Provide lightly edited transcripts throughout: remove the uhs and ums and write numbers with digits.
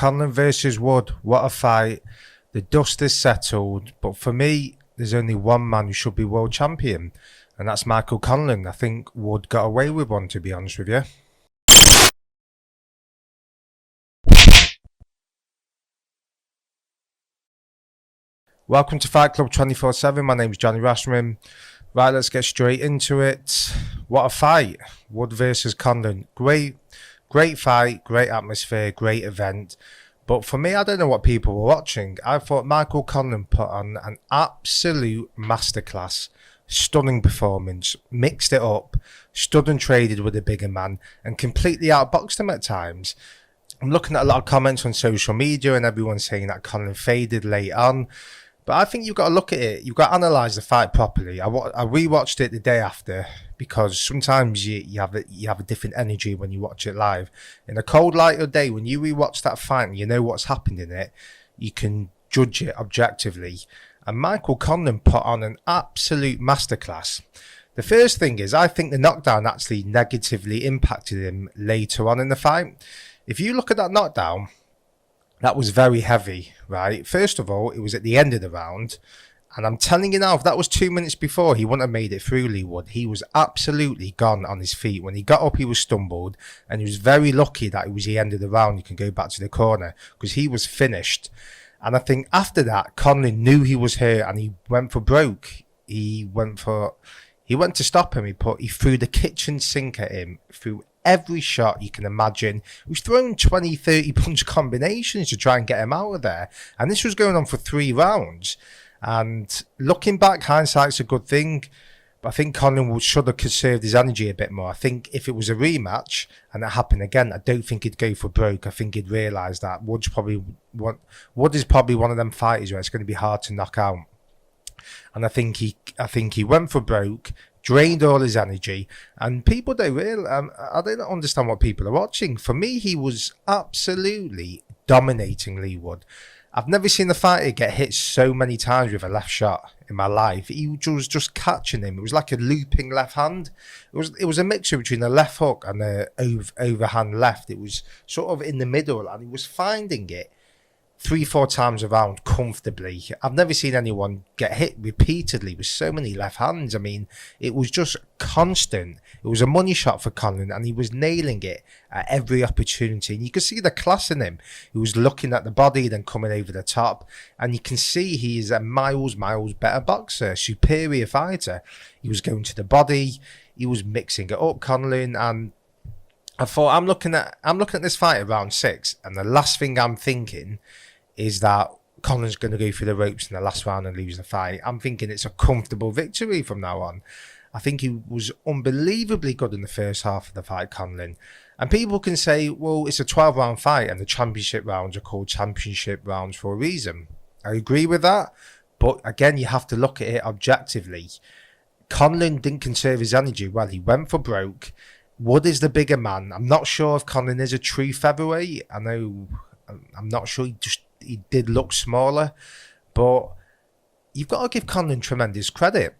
Conlan versus Wood, what a fight. The dust is settled, but for me, there's only one man who should be world champion, and that's Michael Conlan. I think Wood got away with one, to be honest with you. Welcome to Fight Club 24/7. My name's Johnny Rashman. Right, let's get straight into it. What a fight. Wood versus Conlan. Great fight, great atmosphere, great event. But for me, I don't know what people were watching. I thought Michael Conlan put on an absolute masterclass. Stunning performance, mixed it up, stood and traded with a bigger man, and completely outboxed him at times. I'm looking at a lot of comments on social media and everyone saying that Conlan faded late on. But I think you've got to look at it. You've got to analyse the fight properly. I rewatched it the day after because sometimes you have a different energy when you watch it live. In a cold light of day, when you rewatch that fight and you know what's happened in it, you can judge it objectively. And Michael Conlan put on an absolute masterclass. The first thing is, I think the knockdown actually negatively impacted him later on in the fight. If you look at that knockdown, that was very heavy, right? First of all, it was at the end of the round. And I'm telling you now, if that was 2 minutes before, he wouldn't have made it through, Lee Wood. He was absolutely gone on his feet. When he got up, he was stumbled. And he was very lucky that it was the end of the round. You can go back to the corner because he was finished. And I think after that, Conlan knew he was hurt and he went for broke. He went to stop him. He threw the kitchen sink at him, threw every shot you can imagine. He was throwing 20, 30 punch combinations to try and get him out of there. And this was going on for 3 rounds. And looking back, hindsight's a good thing. But I think Conlan should have conserved his energy a bit more. I think if it was a rematch and that happened again, I don't think he'd go for broke. I think he'd realise that Wood is probably one of them fighters where it's going to be hard to knock out. And I think he went for broke, drained all his energy, and people don't I don't understand what people are watching. For me, he was absolutely dominating Lee Wood. I've never seen a fighter get hit so many times with a left shot in my life. He was just catching him. It was like a looping left hand. It was a mixture between a left hook and a overhand left. It was sort of in the middle, and he was finding it 3-4 times around comfortably. I've never seen anyone get hit repeatedly with so many left hands. I mean, it was just constant. It was a money shot for Conlan, and he was nailing it at every opportunity. And you could see the class in him. He was looking at the body, then coming over the top. And you can see he is a miles better boxer, superior fighter. He was going to the body. He was mixing it up, Conlan, and I thought, I'm looking at this fight at round 6, and the last thing I'm thinking is that Conlan's going to go through the ropes in the last round and lose the fight. I'm thinking it's a comfortable victory from now on. I think he was unbelievably good in the first half of the fight, Conlan. And people can say, well, it's a 12-round fight and the championship rounds are called championship rounds for a reason. I agree with that. But again, you have to look at it objectively. Conlan didn't conserve his energy well. He went for broke. Wood is the bigger man. I'm not sure if Conlan is a true featherweight. I'm not sure. He did look smaller, but you've got to give Conlan tremendous credit.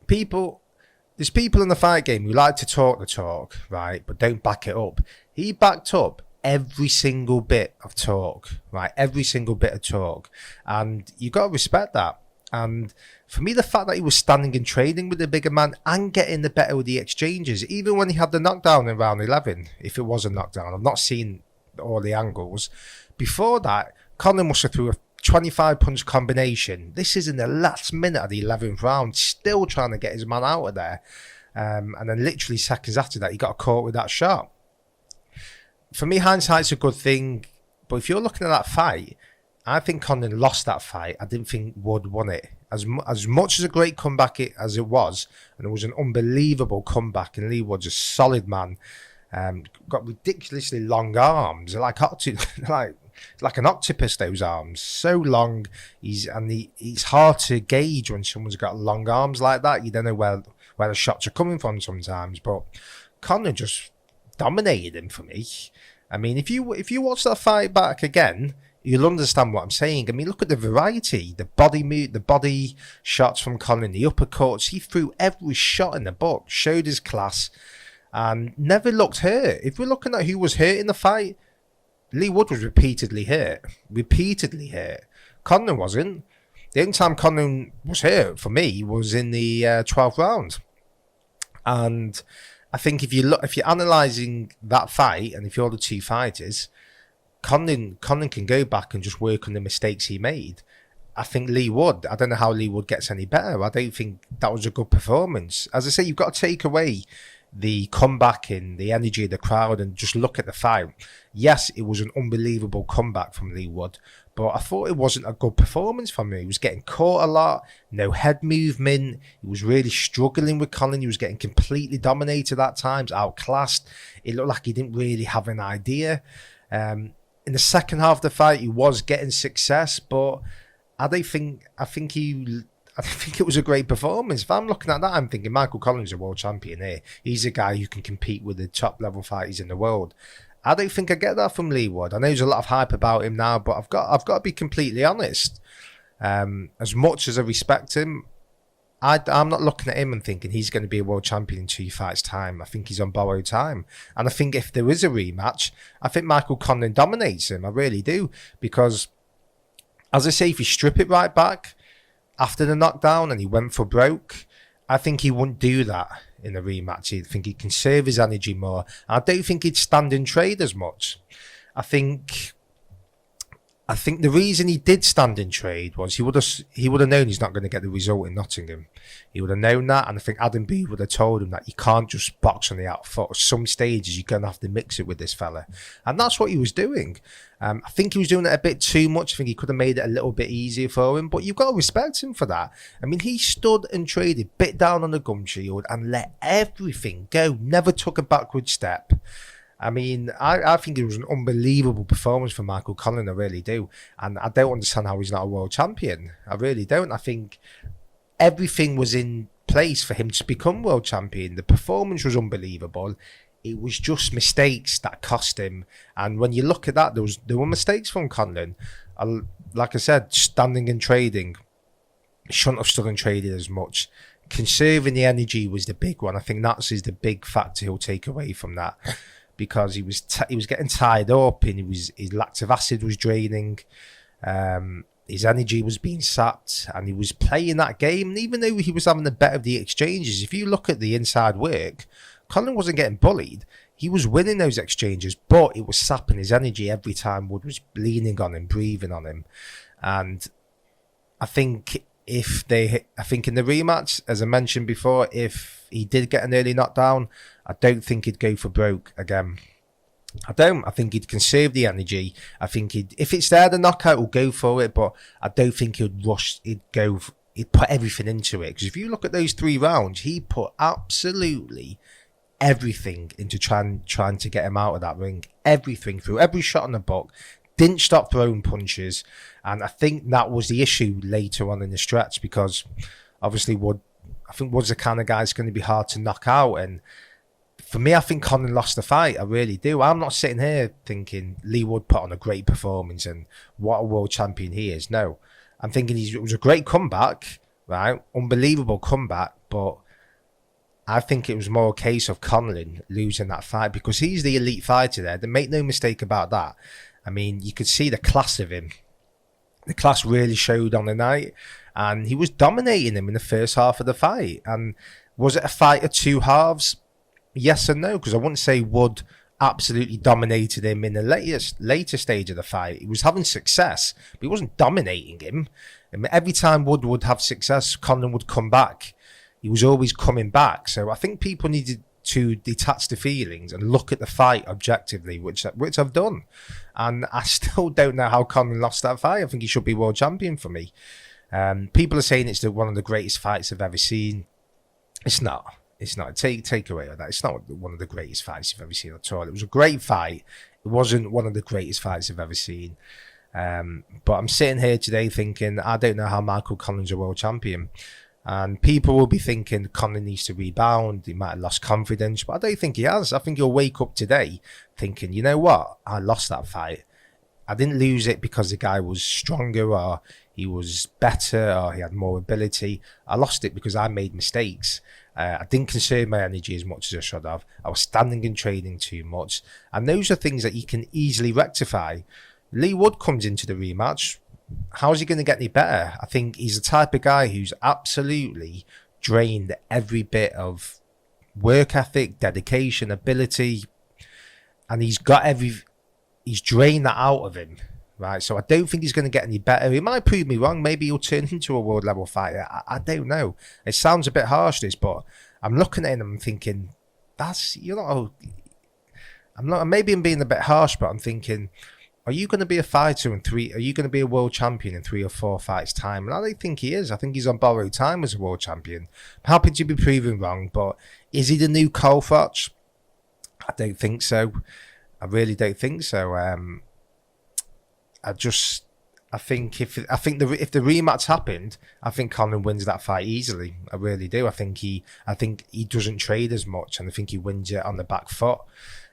There's people in the fight game who like to talk the talk, right, but don't back it up. He backed up every single bit of talk, right, every single bit of talk, and you got to respect that. And for me, the fact that he was standing and trading with the bigger man and getting the better with the exchanges, even when he had the knockdown in round 11, if it was a knockdown, I've not seen all the angles. Before that, Conlan must have threw a 25 punch combination. This is in the last minute of the 11th round, still trying to get his man out of there. And then literally seconds after that, he got caught with that shot. For me, hindsight's a good thing. But if you're looking at that fight, I think Conlan lost that fight. I didn't think Wood won it. As much as a great comeback as it was, and it was an unbelievable comeback, and Lee Wood's a solid man. Got ridiculously long arms, like an octopus. Those arms, so long. It's hard to gauge when someone's got long arms like that. You don't know where the shots are coming from sometimes. But Conlan just dominated him for me. I mean, if you watch that fight back again, you'll understand what I'm saying. I mean, look at the variety, the body shots from Conlan, the uppercuts. He threw every shot in the book, showed his class, and never looked hurt. If we're looking at who was hurt in the fight, Lee Wood was repeatedly hurt. Conlan wasn't. The only time Conlan was hurt for me was in the 12th round. And I think if you're analysing that fight, and if you're the two fighters, Conlan can go back and just work on the mistakes he made. I think Lee Wood, I don't know how Lee Wood gets any better. I don't think that was a good performance. As I say, you've got to take away the comeback in the energy of the crowd and just look at the fight. Yes, it was an unbelievable comeback from Lee Wood, but I thought it wasn't a good performance from him. He was getting caught a lot, no head movement. He was really struggling with Conlan. He was getting completely dominated at times, outclassed. It looked like he didn't really have an idea. In the second half of the fight, he was getting success, but I think it was a great performance. If I'm looking at that, I'm thinking Michael Conlan's a world champion here. He's a guy who can compete with the top level fighters in the world. I don't think I get that from Lee Wood. I know there's a lot of hype about him now, but I've got to be completely honest. As much as I respect him, I'm not looking at him and thinking he's going to be a world champion in 2 fights' time. I think he's on borrowed time. And I think if there is a rematch, I think Michael Conlan dominates him. I really do. Because, as I say, if you strip it right back after the knockdown and he went for broke, I think he wouldn't do that in a rematch. I think he'd conserve his energy more. I don't think he'd stand and trade as much. I think the reason he did stand in trade was he would have known he's not going to get the result in Nottingham. He would have known that, and I think Adam B would have told him that you can't just box on the out foot. At some stages, you're going to have to mix it with this fella, and that's what he was doing. I think he was doing it a bit too much. I think he could have made it a little bit easier for him, but you've got to respect him for that. I mean, he stood and traded, bit down on the gum shield, and let everything go. Never took a backward step. I mean, I think it was an unbelievable performance from Michael Conlan, I really do. And I don't understand how he's not a world champion. I really don't. I think everything was in place for him to become world champion. The performance was unbelievable. It was just mistakes that cost him. And when you look at that, there were mistakes from Conlan. Like I said, standing and trading. Shouldn't have stood and traded as much. Conserving the energy was the big one. I think that's the big factor he'll take away from that. Because he was getting tied up, and his lactic acid was draining, his energy was being sapped, and he was playing that game. And even though he was having the better of the exchanges, if you look at the inside work, Conlan wasn't getting bullied. He was winning those exchanges, but it was sapping his energy every time Wood was leaning on him, breathing on him. And I think in the rematch, as I mentioned before, if he did get an early knockdown, I don't think he'd go for broke again. I don't. I think he'd conserve the energy. I think if it's there, the knockout, will go for it, but I don't think he'd rush. He'd put everything into it. Because if you look at those 3 rounds, he put absolutely everything into trying to get him out of that ring. Everything, through every shot on the book. Didn't stop throwing punches. And I think that was the issue later on in the stretch, because obviously Wood's the kind of guy that's going to be hard to knock out. And for me, I think Conlan lost the fight. I really do. I'm not sitting here thinking Lee Wood put on a great performance and what a world champion he is. No. I'm thinking it was a great comeback, right? Unbelievable comeback. But I think it was more a case of Conlan losing that fight, because he's the elite fighter there. Make no mistake about that. I mean, you could see the class of him. The class really showed on the night, and he was dominating him in the first half of the fight. And was it a fight of 2 halves? Yes and no, because I wouldn't say Wood absolutely dominated him in the later stage of the fight. He was having success, but he wasn't dominating him. I mean, every time Wood would have success, Conlan would come back. He was always coming back. So I think people needed to detach the feelings and look at the fight objectively, which I've done. And I still don't know how Conlan lost that fight. I think he should be world champion for me. People are saying it's one of the greatest fights I've ever seen. It's not. It's not. Take away that. It's not one of the greatest fights you've ever seen at all. It was a great fight. It wasn't one of the greatest fights I've ever seen. But I'm sitting here today thinking, I don't know how Michael Conlan's a world champion. And people will be thinking Conlan needs to rebound. He might have lost confidence, but I don't think he has. I think he'll wake up today thinking, you know what? I lost that fight. I didn't lose it because the guy was stronger or he was better or he had more ability. I lost it because I made mistakes. I didn't conserve my energy as much as I should have. I was standing and training too much. And those are things that you can easily rectify. Lee Wood comes into the rematch. How's he going to get any better? I think he's the type of guy who's absolutely drained every bit of work ethic, dedication, ability, and he's drained that out of him, right? So I don't think he's going to get any better. He might prove me wrong. Maybe he'll turn into a world level fighter. I don't know. It sounds a bit harsh, this, but I'm looking at him and I'm thinking, maybe I'm being a bit harsh, but I'm thinking, are you going to be a fighter in three? Are you going to be a world champion in 3 or 4 fights' time? And I don't think he is. I think he's on borrowed time as a world champion. I'm happy to be proven wrong, but is he the new Cole Froch? I don't think so. I really don't think so. I think if the rematch happened, I think Conlan wins that fight easily. I really do. I think he doesn't trade as much, and I think he wins it on the back foot.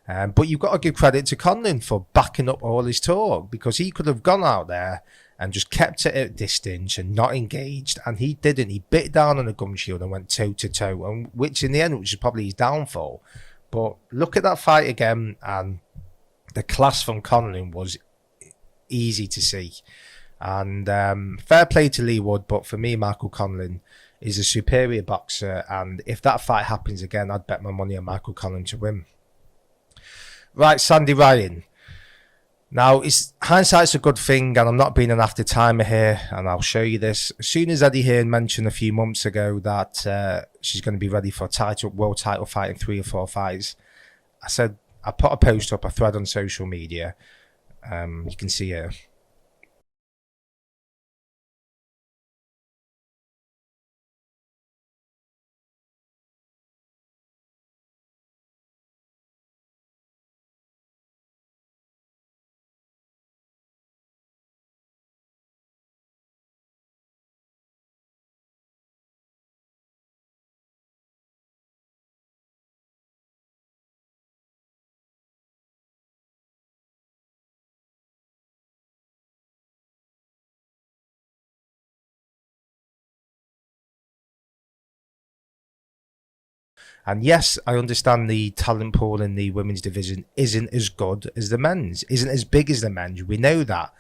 But you've got to give credit to Conlan for backing up all his talk, because he could have gone out there and just kept it at distance and not engaged, and he didn't. He bit down on a gum shield and went toe to toe, and which in the end, which is probably his downfall. But look at that fight again, and the class from Conlan was easy to see. And fair play to Lee Wood, but for me, Michael Conlan is a superior boxer, and if that fight happens again, I'd bet my money on Michael Conlan to win. Right, Sandy Ryan. Now, hindsight's a good thing, and I'm not being an after-timer here, and I'll show you this. As soon as Eddie Hearn mentioned a few months ago that she's going to be ready for a world title fight in 3 or 4 fights, I put a post up, a thread on social media. You can see here. And yes, I understand the talent pool in the women's division isn't as good as the men's, isn't as big as the men's. We know that.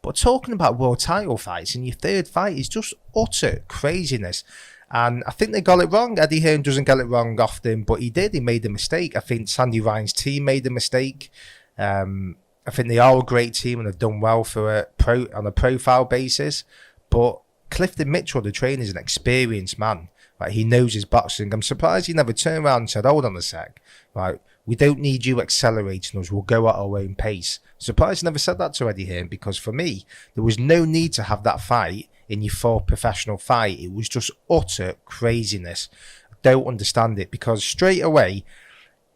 But talking about world title fights in your 3rd fight is just utter craziness. And I think they got it wrong. Eddie Hearn doesn't get it wrong often, but he did. He made a mistake. I think Sandy Ryan's team made a mistake. I think they are a great team and have done well on a profile basis. But Clifton Mitchell, the trainer, is an experienced man. Right, he knows his boxing. I'm surprised he never turned around and said, hold on a sec. Right, we don't need you accelerating us. We'll go at our own pace. Surprised he never said that to Eddie Hearn, because for me, there was no need to have that fight in your 4th professional fight. It was just utter craziness. I don't understand it, because straight away,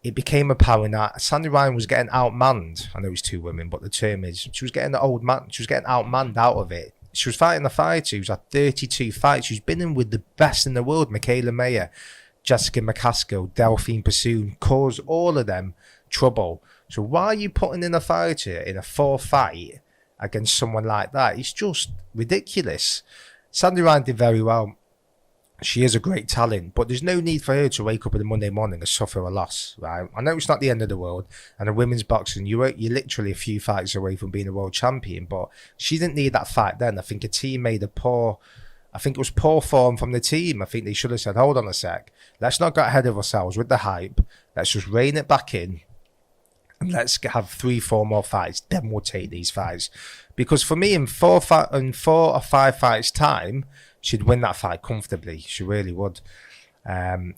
it became apparent that Sandy Ryan was getting outmanned. I know it's 2 women, but the term is, she was getting outmanned out of it. She was fighting a fighter who's had 32 fights. She's been in with the best in the world. Michaela Mayer, Jessica McCaskill, Delphine Pursoon, caused all of them trouble. So why are you putting in a fighter in a 4th fight against someone like that? It's just ridiculous. Sandy Ryan did very well. She is a great talent, but there's no need for her to wake up on a Monday morning and suffer a loss, right? I know it's not the end of the world, and in women's boxing, you're literally a few fights away from being a world champion, but she didn't need that fight then. I think a team made it was poor form from the team. I think they should have said, hold on a sec, let's not get ahead of ourselves with the hype, let's just rein it back in, and let's have 3-4 more fights, then we'll take these fights. Because for me, in 4 or 5 fights time, she'd win that fight comfortably. She really would.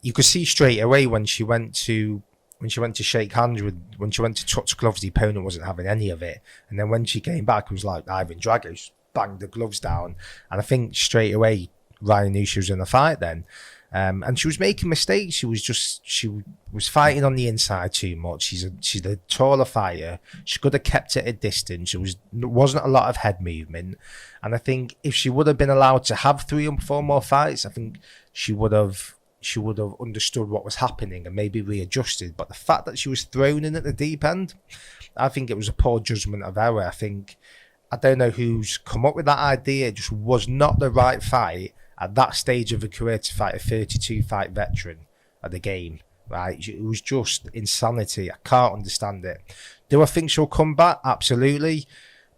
You could see straight away when she went to shake hands when she went to touch gloves, the opponent wasn't having any of it. And then when she came back, it was like Ivan Drago, just banged the gloves down. And I think straight away Ryan knew she was in the fight then. And she was making mistakes. She was fighting on the inside too much. She's a taller fighter. She could have kept it at distance. There wasn't a lot of head movement. And I think if she would have been allowed to have 3 or 4 more fights, I think she would have understood what was happening and maybe readjusted. But the fact that she was thrown in at the deep end, I think it was a poor judgment of error. I think I don't know who's come up with that idea. It just was not the right fight at that stage of a career to fight a 32 fight veteran of the game. Right, it was just insanity. I can't understand it. Do I think she'll come back? Absolutely.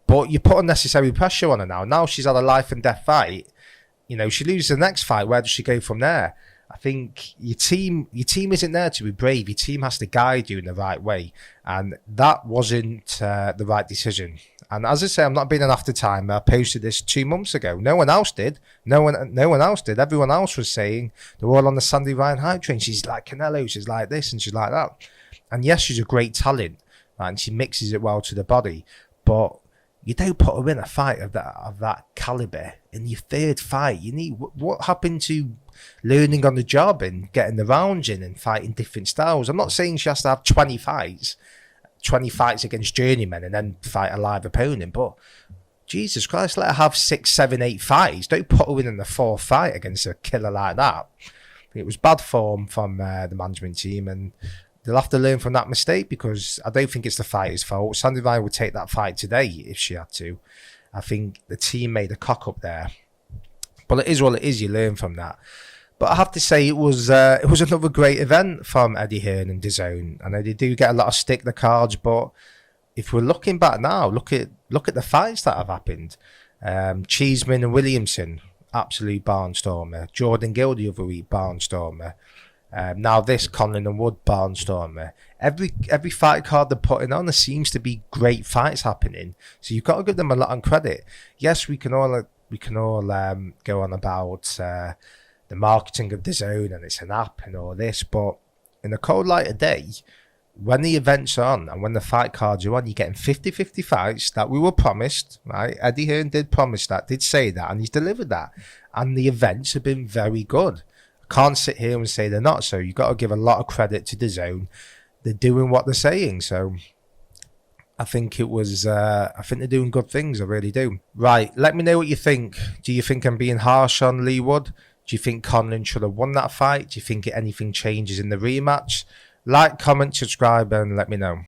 But you put unnecessary pressure on her now. Now she's had a life and death fight. You know, she loses the next fight. Where does she go from there? I think your team isn't there to be brave. Your team has to guide you in the right way, and that wasn't the right decision. And as I say, I'm not being an after time. I posted this 2 months ago. No one else did. No one else did. Everyone else was saying they're all on the Sandy Ryan hype train. She's like Canelo. She's like this and she's like that. And yes, she's a great talent, right? And she mixes it well to the body. But you don't put her in a fight of that caliber in your third fight. You need what happened to learning on the job and getting the rounds in and fighting different styles. I'm not saying she has to have 20 fights against journeymen and then fight a live opponent, but Jesus Christ, let her have 6, 7, 8 fights. Don't put her in the fourth fight against a killer like that. It was bad form from the management team, and they'll have to learn from that mistake, because I don't think it's the fighter's fault. Sandy Ryan would take that fight today if she had to. I think the team made a cock up there, but it is what it is. You learn from that. But I have to say, it was another great event from Eddie Hearn and DAZN. I know they do get a lot of stick the cards, but if we're looking back now, look at the fights that have happened. Cheeseman and Williamson, absolute barnstormer. Jordan Gill the other week, barnstormer. Now this Conlan and Wood, barnstormer. Every fight card they're putting on, there seems to be great fights happening. So you've got to give them a lot of credit. Yes, we can all go on about the marketing of DAZN and it's an app and all this, but in the cold light of day, when the events are on and when the fight cards are on, you're getting 50-50 fights that we were promised, right? Eddie Hearn did promise that, did say that, and he's delivered that. And the events have been very good. I can't sit here and say they're not, so you've got to give a lot of credit to DAZN. They're doing what they're saying, so I think it was, I think they're doing good things, I really do. Right, let me know what you think. Do you think I'm being harsh on Leigh Wood? Do you think Conlan should have won that fight? Do you think anything changes in the rematch? Like, comment, subscribe, and let me know.